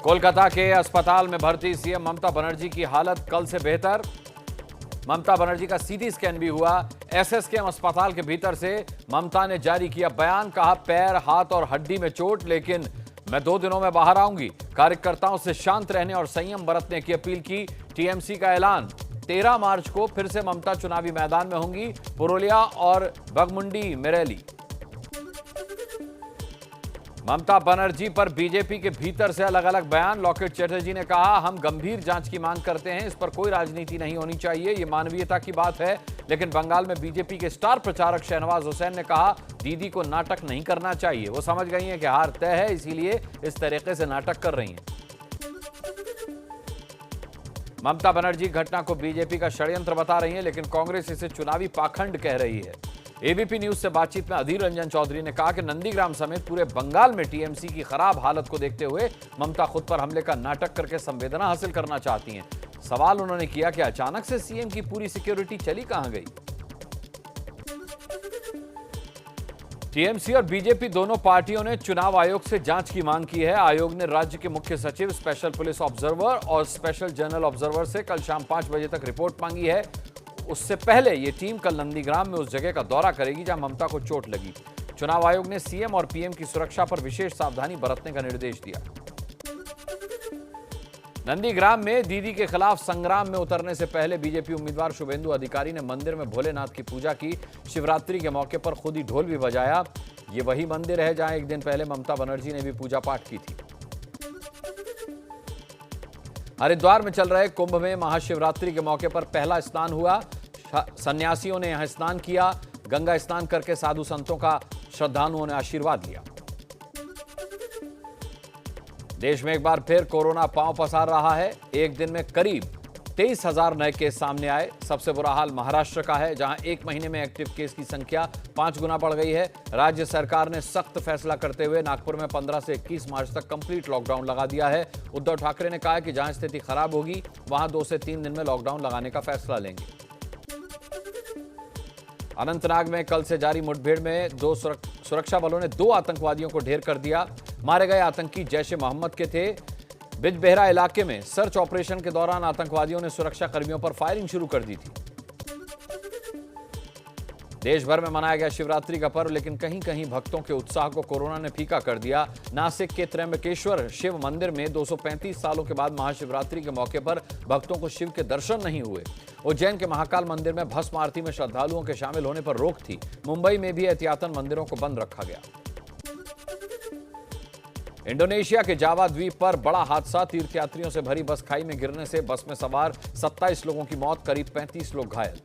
कोलकाता के अस्पताल में भर्ती सीएम ममता बनर्जी की हालत कल से बेहतर। ममता बनर्जी का सीटी स्कैन भी हुआ। एसएसकेएम अस्पताल के भीतर से ममता ने जारी किया बयान, कहा पैर, हाथ और हड्डी में चोट, लेकिन मैं 2 दिनों में बाहर आऊंगी। कार्यकर्ताओं से शांत रहने और संयम बरतने की अपील की। टीएमसी का ऐलान, 13 मार्च को फिर से ममता चुनावी मैदान में होंगी। पुरुलिया और बगमुंडी में रैली। ममता बनर्जी पर बीजेपी के भीतर से अलग अलग बयान। लॉकेट चैटर्जी ने कहा, हम गंभीर जांच की मांग करते हैं, इस पर कोई राजनीति नहीं होनी चाहिए, ये मानवीयता की बात है। लेकिन बंगाल में बीजेपी के स्टार प्रचारक शहनवाज हुसैन ने कहा, दीदी को नाटक नहीं करना चाहिए। वो समझ गई हैं कि हार तय है, इसीलिए इस तरीके से नाटक कर रही हैं। ममता बनर्जी घटना को बीजेपी का षड्यंत्र बता रही हैं, लेकिन कांग्रेस इसे चुनावी पाखंड कह रही है। एबीपी न्यूज से बातचीत में अधीर रंजन चौधरी ने कहा कि नंदीग्राम समेत पूरे बंगाल में टीएमसी की खराब हालत को देखते हुए ममता खुद पर हमले का नाटक करके संवेदना हासिल करना चाहती हैं। सवाल उन्होंने किया कि अचानक से सीएम की पूरी सिक्योरिटी चली कहां गई। टीएमसी और बीजेपी दोनों पार्टियों ने चुनाव आयोग से जांच की मांग की है। आयोग ने राज्य के मुख्य सचिव, स्पेशल पुलिस ऑब्जर्वर और स्पेशल जनरल ऑब्जर्वर से कल शाम 5 बजे तक रिपोर्ट मांगी है। उससे पहले यह टीम कल नंदीग्राम में उस जगह का दौरा करेगी जहां ममता को चोट लगी। चुनाव आयोग ने सीएम और पीएम की सुरक्षा पर विशेष सावधानी बरतने का निर्देश दिया। नंदीग्राम में दीदी के खिलाफ संग्राम में उतरने से पहले बीजेपी उम्मीदवार शुभेंदु अधिकारी ने मंदिर में भोलेनाथ की पूजा की। शिवरात्रि के मौके पर खुद ही ढोल भी बजाया। ये वही मंदिर है जहां एक दिन पहले ममता बनर्जी ने भी पूजा पाठ की थी। हरिद्वार में चल रहे कुंभ में महाशिवरात्रि के मौके पर पहला स्नान हुआ। सन्यासियों ने यहां स्नान किया। गंगा स्नान करके साधु संतों का श्रद्धालुओं ने आशीर्वाद लिया। देश में एक बार फिर कोरोना पांव पसार रहा है। एक दिन में करीब 23,000 नए केस सामने आए। सबसे बुरा हाल महाराष्ट्र का है, जहां एक महीने में एक्टिव केस की संख्या 5 गुना बढ़ गई है। राज्य सरकार ने सख्त फैसला करते हुए नागपुर में 15 से 21 मार्च तक कंप्लीट लॉकडाउन लगा दिया है। उद्धव ठाकरे ने कहा कि जहां स्थिति खराब होगी वहां 2 से 3 दिन में लॉकडाउन लगाने का फैसला लेंगे। अनंतनाग में कल से जारी मुठभेड़ में सुरक्षा बलों ने 2 आतंकवादियों को ढेर कर दिया। मारे गए आतंकी जैश ए मोहम्मद के थे। बिजबेहरा इलाके में सर्च ऑपरेशन के दौरान आतंकवादियों ने सुरक्षा कर्मियों पर फायरिंग शुरू कर दी थी। देश भर में मनाया गया शिवरात्रि का पर्व, लेकिन कहीं कहीं भक्तों के उत्साह को कोरोना ने फीका कर दिया। नासिक के त्र्यंबकेश्वर शिव मंदिर में 235 सालों के बाद महाशिवरात्रि के मौके पर भक्तों को शिव के दर्शन नहीं हुए। उज्जैन के महाकाल मंदिर में भस्म आरती में श्रद्धालुओं के शामिल होने पर रोक थी। मुंबई में भी एहतियातन मंदिरों को बंद रखा गया। इंडोनेशिया के जावा द्वीप पर बड़ा हादसा। तीर्थयात्रियों से भरी बस खाई में गिरने से बस में सवार 27 लोगों की मौत, करीब 35 लोग घायल।